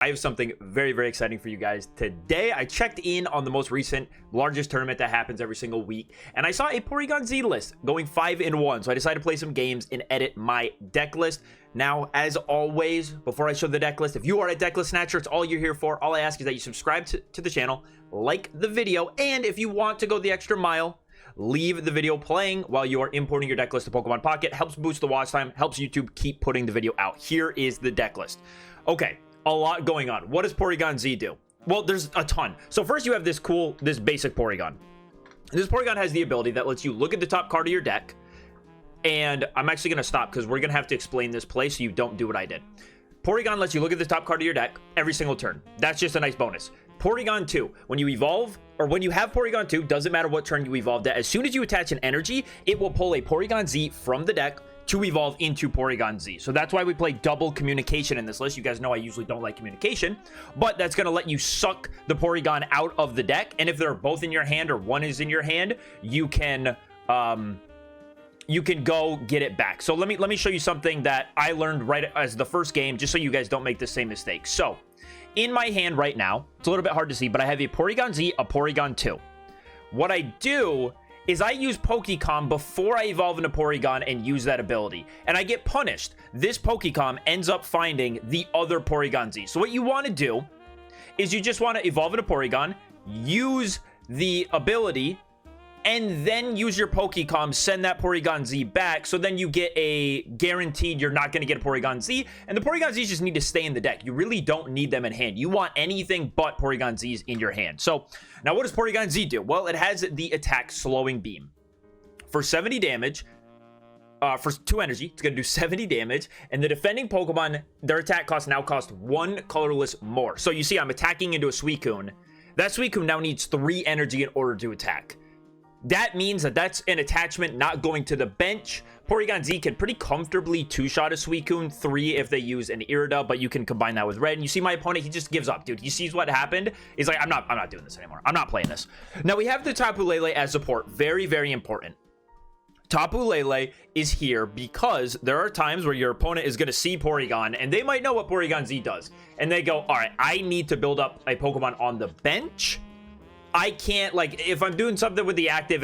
I have something very, very exciting for you guys today. I checked in on the most recent, largest tournament that happens every single week, and I saw a Porygon-Z list going 5-1. So I decided to play some games and edit my deck list. Now, as always, before I show the deck list, if you are a deck list snatcher, it's all you're here for. All I ask is that you subscribe to the channel, like the video, and if you want to go the extra mile, leave the video playing while you are importing your deck list to Pokemon Pocket. Helps boost the watch time, helps YouTube keep putting the video out. Here is the deck list. Okay. A lot going on. What does Porygon-Z do? Well, there's a ton. So first you have this basic Porygon. This Porygon has the ability that lets you look at the top card of your deck. And I'm actually going to stop because we're going to have to explain this play so you don't do what I did. Porygon lets you look at the top card of your deck every single turn. That's just a nice bonus. Porygon 2, when you evolve, or when you have Porygon 2, doesn't matter what turn you evolved at, as soon as you attach an energy, it will pull a Porygon-Z from the deck to evolve into Porygon-Z. So that's why we play double communication in this list. You guys know I usually don't like communication, but that's going to let you suck the Porygon out of the deck. And if they're both in your hand or one is in your hand, you can go get it back. So let me show you something that I learned right as the first game, just so you guys don't make the same mistake. So in my hand right now, it's a little bit hard to see, but I have a Porygon-Z, a Porygon 2. What I do is I use Pokecom before I evolve into Porygon and use that ability. And I get punished. This Pokecom ends up finding the other Porygon-Z. So what you want to do is you just want to evolve into Porygon, use the ability, and then use your Pokecom, send that Porygon-Z back, so then you get a guaranteed you're not going to get a Porygon-Z, and the Porygon-Zs just need to stay in the deck. You really don't need them in hand. You want anything but Porygon-Zs in your hand. So, now what does Porygon-Z do? Well, it has the attack Slowing Beam. For 70 damage, for 2 energy, it's going to do 70 damage, and the defending Pokemon, their attack cost now costs 1 colorless more. So you see, I'm attacking into a Suicune. That Suicune now needs 3 energy in order to attack. That means that that's an attachment not going to the bench. Porygon-Z can pretty comfortably 2-shot a Suicune, 3 if they use an Irida, but you can combine that with red. And you see my opponent, he just gives up, dude. He sees what happened. He's like, I'm not doing this anymore. I'm not playing this. Now we have the Tapu Lele as support. Very, very important. Tapu Lele is here because there are times where your opponent is going to see Porygon and they might know what Porygon-Z does. And they go, all right, I need to build up a Pokemon on the bench. I can't, like, if I'm doing something with the active,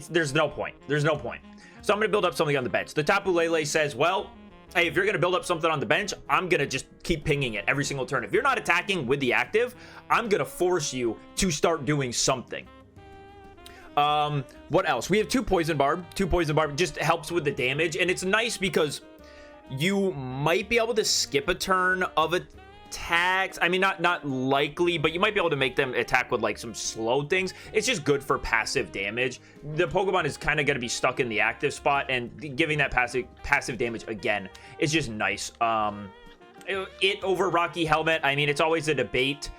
there's no point. There's no point. So I'm going to build up something on the bench. The Tapu Lele says, well, hey, if you're going to build up something on the bench, I'm going to just keep pinging it every single turn. If you're not attacking with the active, I'm going to force you to start doing something. What else? We have 2 Poison Barb. 2 Poison Barb just helps with the damage. And it's nice because you might be able to skip a turn of attacks. I mean, not likely, but you might be able to make them attack with like some slow things. It's just good for passive damage. The Pokemon is kind of going to be stuck in the active spot, and giving that passive damage again is just nice. It over Rocky Helmet, I mean, it's always a debate.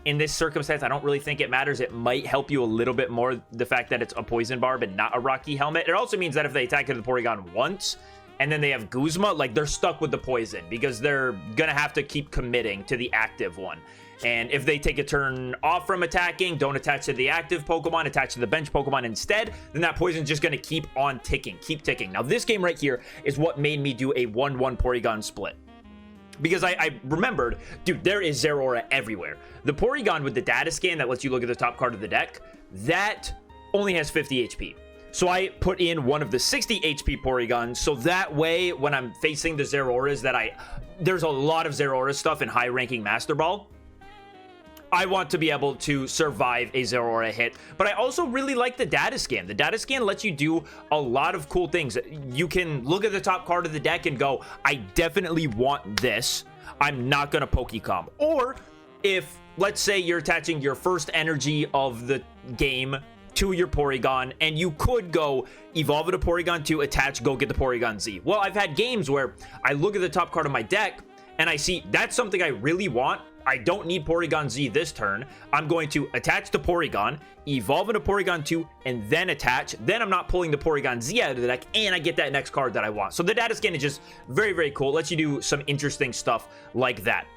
In this circumstance, I don't really think it matters. It might help you a little bit more, the fact that it's a Poison Barb and not a Rocky Helmet. It also means that if they attack into the Porygon once and then they have Guzma, like, they're stuck with the poison because they're gonna have to keep committing to the active one. And if they take a turn off from attacking, don't attach to the active Pokemon, attach to the bench Pokemon instead, then that poison's just gonna keep on ticking, keep ticking. Now this game right here is what made me do a 1-1 Porygon split, because I remembered, dude, there is Zeraora everywhere. The Porygon with the data scan that lets you look at the top card of the deck, that only has 50 HP. So I put in one of the 60 HP Porygons, so that way when I'm facing the Zeraoras there's a lot of Zeraora stuff in high-ranking Master Ball, I want to be able to survive a Zeraora hit. But I also really like the data scan. The data scan lets you do a lot of cool things. You can look at the top card of the deck and go, I definitely want this. I'm not going to Pokecom. Or if, let's say, you're attaching your first energy of the game to your Porygon, and you could go evolve into Porygon 2, attach, go get the Porygon-Z. Well, I've had games where I look at the top card of my deck and I see that's something I really want. I don't need Porygon-Z this turn. I'm going to attach to Porygon, evolve into Porygon 2, and then attach. Then I'm not pulling the Porygon-Z out of the deck, and I get that next card that I want. So the data scan is just very, very cool. It lets you do some interesting stuff like that.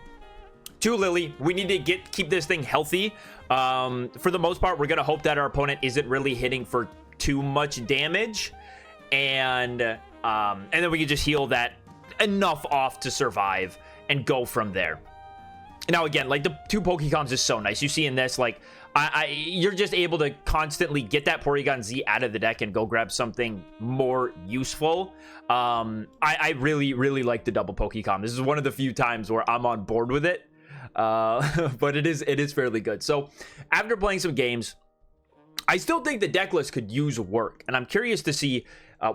To Lily, we need to keep this thing healthy. For the most part, we're going to hope that our opponent isn't really hitting for too much damage. And then we can just heal that enough off to survive and go from there. Now, again, like the 2 Pokecoms is so nice. You see in this, like, you're just able to constantly get that Porygon-Z out of the deck and go grab something more useful. I really, really like the double Pokecom. This is one of the few times where I'm on board with it. But it is fairly good. So after playing some games, I still think the deck list could use work, and I'm curious to see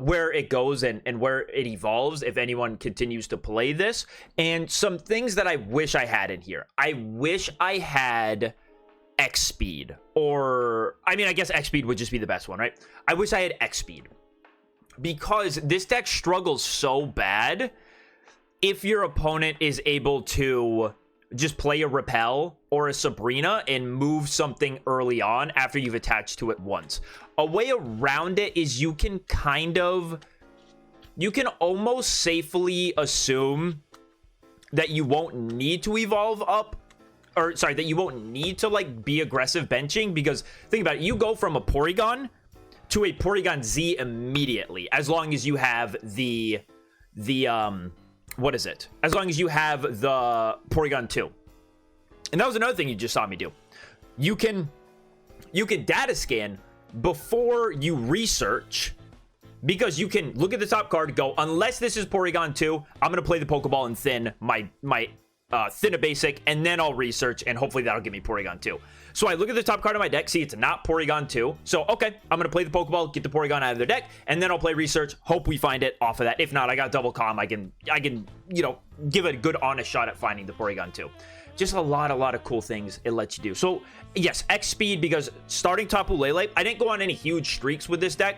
where it goes and where it evolves if anyone continues to play this. And some things that I wish I had in here. I wish I had X Speed, or I mean, I guess X Speed would just be the best one, right? I wish I had X Speed, because this deck struggles so bad if your opponent is able to just play a Repel or a Sabrina and move something early on after you've attached to it once. A way around it is you can almost safely assume that you won't need to evolve up, or sorry, that you won't need to like be aggressive benching, because think about it, you go from a Porygon to a Porygon-Z immediately, as long as you have the what is it? As long as you have the Porygon 2. And that was another thing you just saw me do. You can data scan before you research, because you can look at the top card, go, unless this is Porygon 2, I'm going to play the Pokeball and thin my thin a basic, and then I'll research, and hopefully that'll give me Porygon 2. So I look at the top card of my deck, see it's not Porygon 2. So, okay, I'm going to play the Pokeball, get the Porygon out of their deck, and then I'll play research, hope we find it off of that. If not, I got double comm. I can, you know, give it a good honest shot at finding the Porygon 2. Just a lot of cool things it lets you do. So, yes, X Speed, because starting Tapu Lele, I didn't go on any huge streaks with this deck.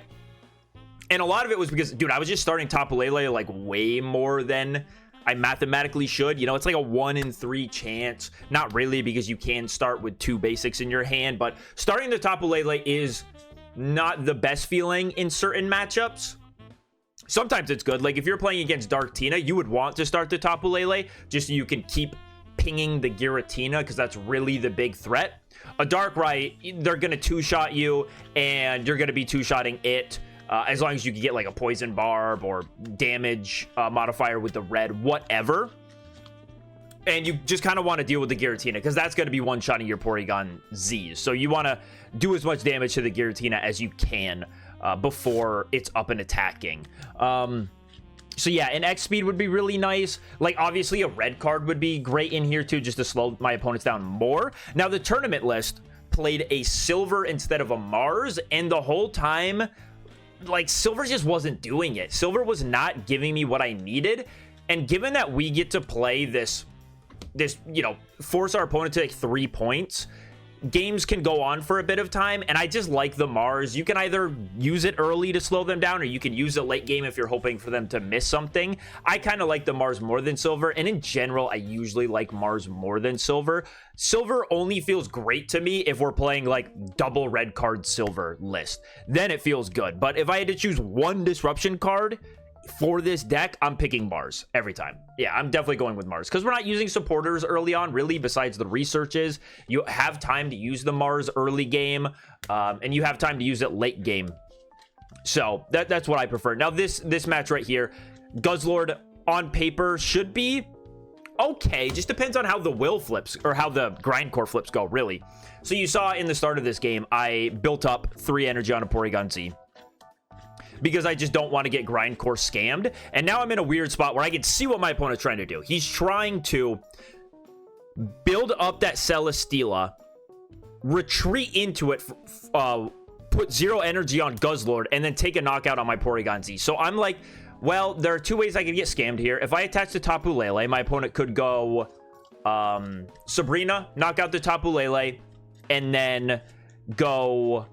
And a lot of it was because, dude, I was just starting Tapu Lele like way more than I mathematically should. You know, it's like a 1 in 3 chance. Not really, because you can start with 2 basics in your hand, but starting the Tapu Lele is not the best feeling in certain matchups. Sometimes it's good. Like if you're playing against Dark Tina, you would want to start the Tapu Lele just so you can keep pinging the Giratina, because that's really the big threat. A Darkrai, they're going to 2-shot you, and you're going to be 2-shotting it. As long as you can get like a Poison Barb or damage modifier with the red, whatever. And you just kind of want to deal with the Giratina, because that's going to be one-shotting your Porygon-Z. So you want to do as much damage to the Giratina as you can before it's up and attacking. So yeah, an X Speed would be really nice. Like obviously a red card would be great in here too, just to slow my opponents down more. Now the tournament list played a Silver instead of a Mars, and the whole time, like, Silver just wasn't doing it. Silver was not giving me what I needed. And given that we get to play this, you know, force our opponent to like 3 points, games can go on for a bit of time. And I just like the Mars. You can either use it early to slow them down, or you can use it late game if you're hoping for them to miss something. I kind of like the Mars more than Silver. And in general, I usually like Mars more than Silver. Silver only feels great to me if we're playing like double red card Silver list. Then it feels good. But if I had to choose one disruption card for this deck, I'm picking Mars every time. Yeah, I'm definitely going with Mars, because we're not using supporters early on, really, besides the researches. You have time to use the Mars early game, and you have time to use it late game. So that's what I prefer. Now this match right here, Guzzlord on paper should be okay. Just depends on how the will flips, or how the grindcore flips go, really. So you saw in the start of this game, I built up 3 energy on a Porygon-Z, because I just don't want to get grindcore scammed. And now I'm in a weird spot where I can see what my opponent's trying to do. He's trying to build up that Celesteela, retreat into it, put 0 energy on Guzzlord, and then take a knockout on my Porygon-Z. So I'm like, well, there are 2 ways I can get scammed here. If I attach the Tapu Lele, my opponent could go Sabrina, knock out the Tapu Lele, and then go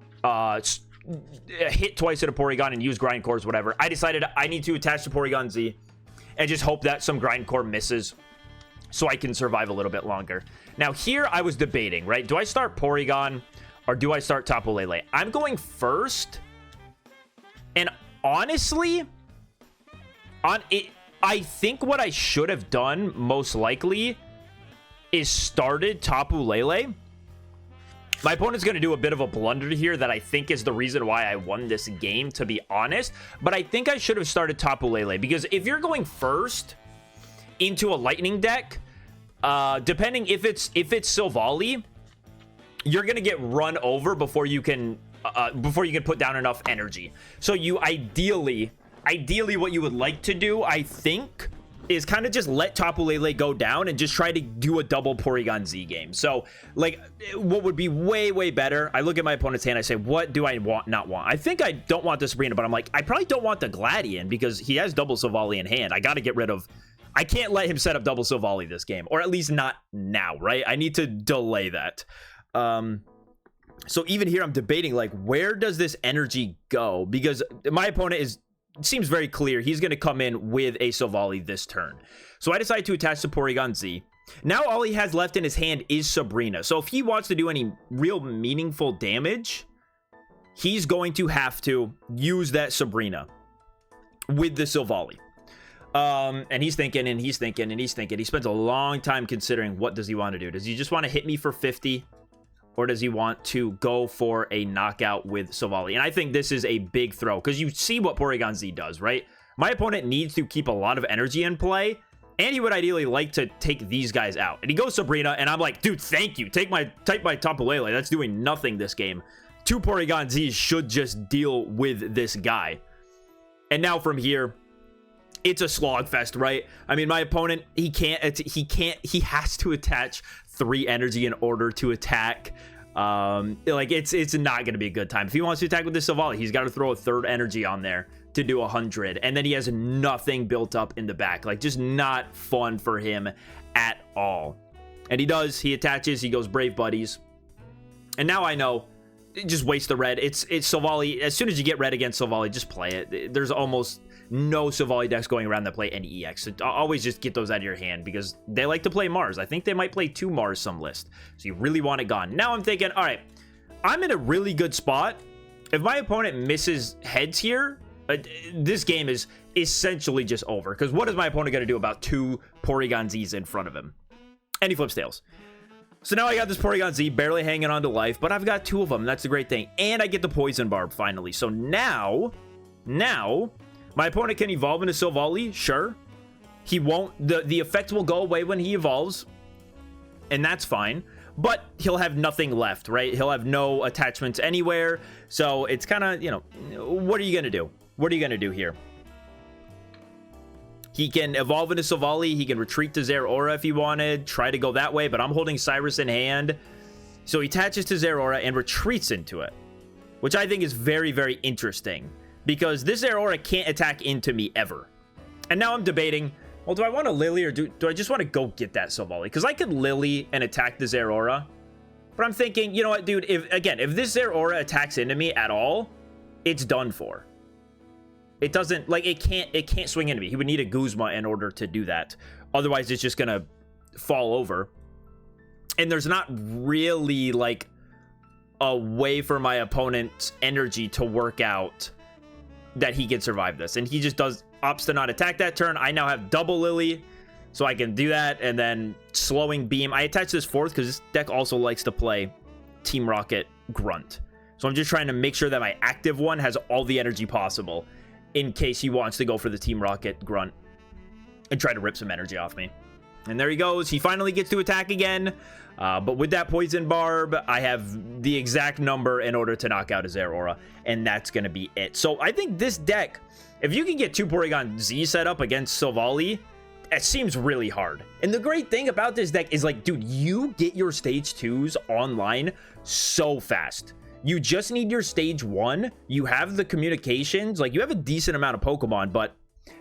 hit twice at a Porygon and use grindcores, whatever. I decided I need to attach the Porygon-Z and just hope that some grindcore misses so I can survive a little bit longer. Now here I was debating, right? Do I start Porygon or do I start Tapu Lele? I'm going first, and honestly, I think what I should have done most likely is started Tapu Lele. My opponent's going to do a bit of a blunder here that I think is the reason why I won this game, to be honest. But I think I should have started Tapu Lele, because if you're going first into a lightning deck, depending if it's Silvally, you're gonna get run over before you can put down enough energy. So you ideally what you would like to do, I think, is kind of just let Tapu Lele go down and just try to do a double Porygon-Z game. So, like, what would be way better, I look at my opponent's hand, I say, what do I not want? I think I don't want the Sabrina, but I'm like, I probably don't want the Gladian because he has double Silvally in hand. I got to get rid of... I can't let him set up double Silvally this game, or at least not now, right? I need to delay that. So even here, I'm debating, like, where does this energy go? Because my opponent seems very clear. He's going to come in with a Silvally this turn. So I decide to attach the Porygon-Z. Now all he has left in his hand is Sabrina. So if he wants to do any real meaningful damage, he's going to have to use that Sabrina with the Silvally. And he's thinking, and he's thinking, and he's thinking. He spends a long time considering, what does he want to do? Does he just want to hit me for 50? Or does he want to go for a knockout with Silvally? And I think this is a big throw, because you see what Porygon-Z does, right? My opponent needs to keep a lot of energy in play, and he would ideally like to take these guys out. And he goes Sabrina, and I'm like, dude, thank you. Take my Tapu Lele. That's doing nothing this game. 2 Porygon-Zs should just deal with this guy. And now from here, it's a slogfest, right? I mean, my opponent, he has to attach 3 energy in order to attack. Like, it's not gonna be a good time. If he wants to attack with the Silvally, he's got to throw a 3rd energy on there to do 100, and then he has nothing built up in the back. Like, just not fun for him at all. And he attaches, he goes Brave Buddies, and now I know, just waste the red. It's Silvally. As soon as you get red against Silvally, just play it. There's almost no Silvally decks going around that play any EX. So always just get those out of your hand, because they like to play Mars. I think they might play 2 Mars some list. So you really want it gone. Now I'm thinking, all right, I'm in a really good spot. If my opponent misses heads here, this game is essentially just over, because what is my opponent going to do about 2 Porygon-Zs in front of him? And he flips tails. So now I got this Porygon-Z barely hanging on to life, but I've got 2 of them. That's the great thing. And I get the Poison Barb finally. So now, my opponent can evolve into Silvally, sure. He won't, the effect will go away when he evolves, and that's fine. But he'll have nothing left, right? He'll have no attachments anywhere. So it's kind of, you know, what are you going to do? What are you going to do here? He can evolve into Silvally. He can retreat to Zeraora if he wanted. Try to go that way, but I'm holding Cyrus in hand. So he attaches to Zeraora and retreats into it, which I think is very, very interesting, because this Zeraora can't attack into me ever. And now I'm debating, well, do I want to Lily, or do I just want to go get that Silvally? Because I could Lily and attack the Zeraora. But I'm thinking, you know what, dude, if this Zeraora attacks into me at all, it's done for. It doesn't, like, it can't swing into me. He would need a Guzma in order to do that. Otherwise, it's just gonna fall over. And there's not really, like, a way for my opponent's energy to work out that he can survive this. And he just opts to not attack that turn. I now have double Lily, so I can do that. And then slowing beam. I attach this 4th because this deck also likes to play Team Rocket Grunt. So I'm just trying to make sure that my active one has all the energy possible, in case he wants to go for the Team Rocket Grunt and try to rip some energy off me. And there he goes. He finally gets to attack again. But with that Poison Barb, I have the exact number in order to knock out a Zeraora. And that's going to be it. So I think this deck, if you can get 2 Porygon-Z set up against Silvally, it seems really hard. And the great thing about this deck is, like, dude, you get your stage 2s online so fast. You just need your stage 1. You have the communications. Like, you have a decent amount of Pokemon, but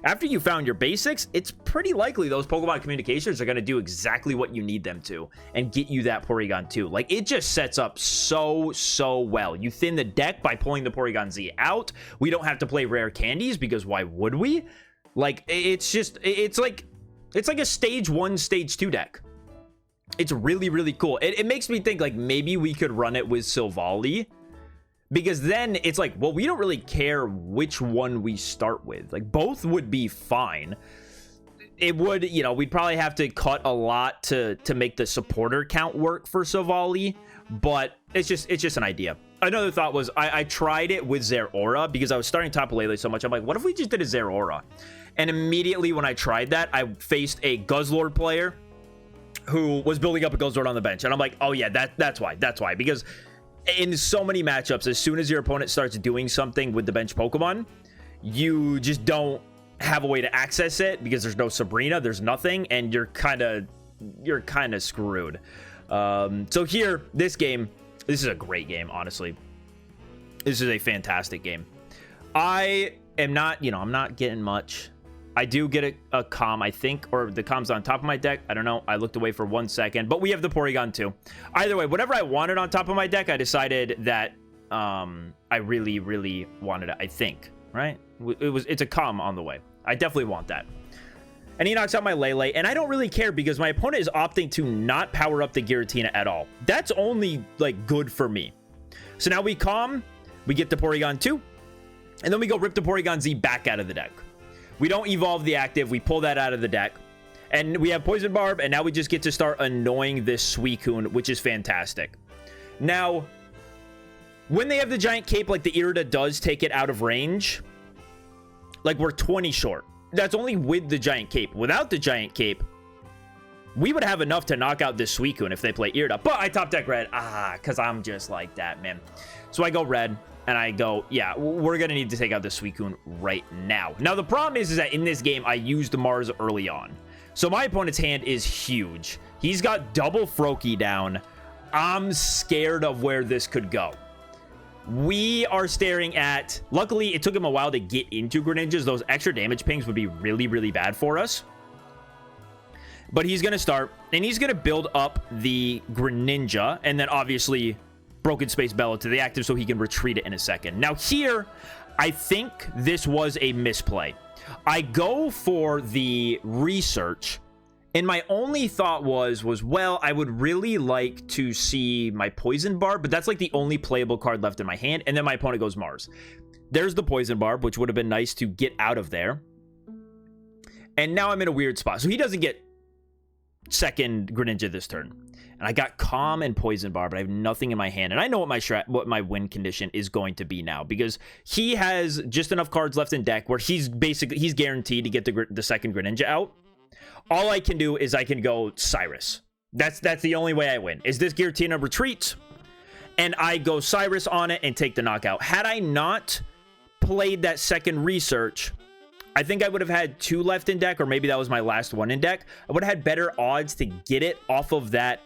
after you found your basics, it's pretty likely those Pokemon communications are going to do exactly what you need them to and get you that Porygon 2. Like, it just sets up so well. You thin the deck by pulling the Porygon-Z out. We don't have to play rare candies, because why would we? Like, it's like a stage 1, stage 2 deck. It's really, really cool. It makes me think, like, maybe we could run it with Silvally, because then it's like, well, we don't really care which one we start with. Like, both would be fine. It would, you know, we'd probably have to cut a lot to make the supporter count work for Silvally, but it's just an idea. Another thought was, I tried it with Zeraora, because I was starting Tapu Lele so much. I'm like, what if we just did a Zeraora? And immediately when I tried that, I faced a Guzzlord player who was building up a Ghost Sword on the bench. And I'm like, oh yeah, that's why. Because in so many matchups, as soon as your opponent starts doing something with the bench Pokemon, you just don't have a way to access it because there's no Sabrina, there's nothing, and you're kind of screwed. So here, this is a great game, honestly. This is a fantastic game. I am not, I'm not getting much. I do get a comm, I think, or the comm's on top of my deck. I don't know. I looked away for 1 second, but we have the Porygon-Z. Either way, whatever I wanted on top of my deck, I decided that I really, really wanted it, I think, right? It's a comm on the way. I definitely want that. And he knocks out my Lele, and I don't really care because my opponent is opting to not power up the Giratina at all. That's only, like, good for me. So now we calm, we get the Porygon-Z, and then we go rip the Porygon-Z back out of the deck. We don't evolve the active. We pull that out of the deck. And we have Poison Barb, and now we just get to start annoying this Suicune, which is fantastic. Now, when they have the Giant Cape, like the Irida does take it out of range, like we're 20 short. That's only with the Giant Cape. Without the Giant Cape, we would have enough to knock out this Suicune if they play Irida. But I top deck red. Because I'm just like that, man. So I go red. And I go, yeah, we're going to need to take out the Suicune right now. Now, the problem is that in this game, I used Mars early on. So my opponent's hand is huge. He's got double Froakie down. I'm scared of where this could go. We are staring at... Luckily, it took him a while to get into Greninjas. Those extra damage pings would be really, really bad for us. But he's going to start, and he's going to build up the Greninja, and then obviously... Broken Space Bellow to the active so he can retreat it in a second. Now here, I think this was a misplay. I go for the research, and my only thought was, well, I would really like to see my Poison Barb, but that's like the only playable card left in my hand, and then my opponent goes Mars. There's the Poison Barb, which would have been nice to get out of there. And now I'm in a weird spot. So he doesn't get second Greninja this turn. And I got Calm and Poison Barb, but I have nothing in my hand. And I know what my win condition is going to be now, because he has just enough cards left in deck where he's guaranteed to get the second Greninja out. All I can do is I can go Cyrus. That's the only way I win. Is this Giratina retreats, and I go Cyrus on it and take the knockout. Had I not played that second research, I think I would have had 2 left in deck, or maybe that was my last one in deck. I would have had better odds to get it off of that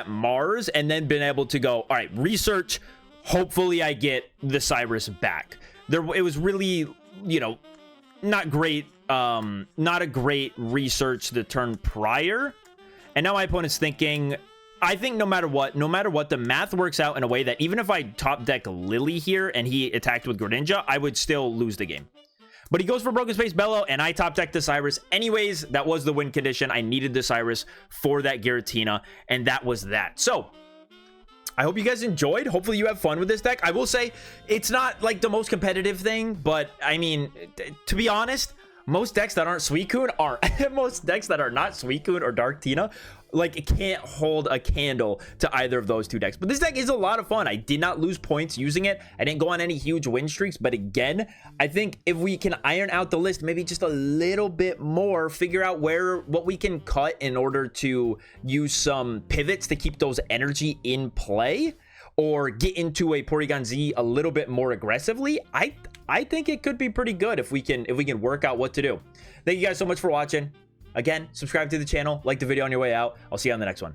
Mars, and then been able to go, all right, research, hopefully I get the Cyrus back. It was really, not great, not a great research the turn prior. And now my opponent's thinking, I think no matter what, the math works out in a way that even if I top deck Lily here and he attacked with Greninja, I would still lose the game. But he goes for Broken Space Bellow, and I top deck the Cyrus. Anyways, that was the win condition. I needed the Cyrus for that Giratina, and that was that. So, I hope you guys enjoyed. Hopefully you have fun with this deck. I will say, it's not like the most competitive thing, but I mean, to be honest, most decks that aren't Suicune are... most decks that are not Suicune or Darktina, like, it can't hold a candle to either of those two decks. But this deck is a lot of fun. I did not lose points using it. I didn't go on any huge win streaks. But again, I think if we can iron out the list maybe just a little bit more, figure out what we can cut in order to use some pivots to keep those energy in play, or get into a Porygon-Z a little bit more aggressively, I think it could be pretty good if we can work out what to do. Thank you guys so much for watching. Again, subscribe to the channel, like the video on your way out. I'll see you on the next one.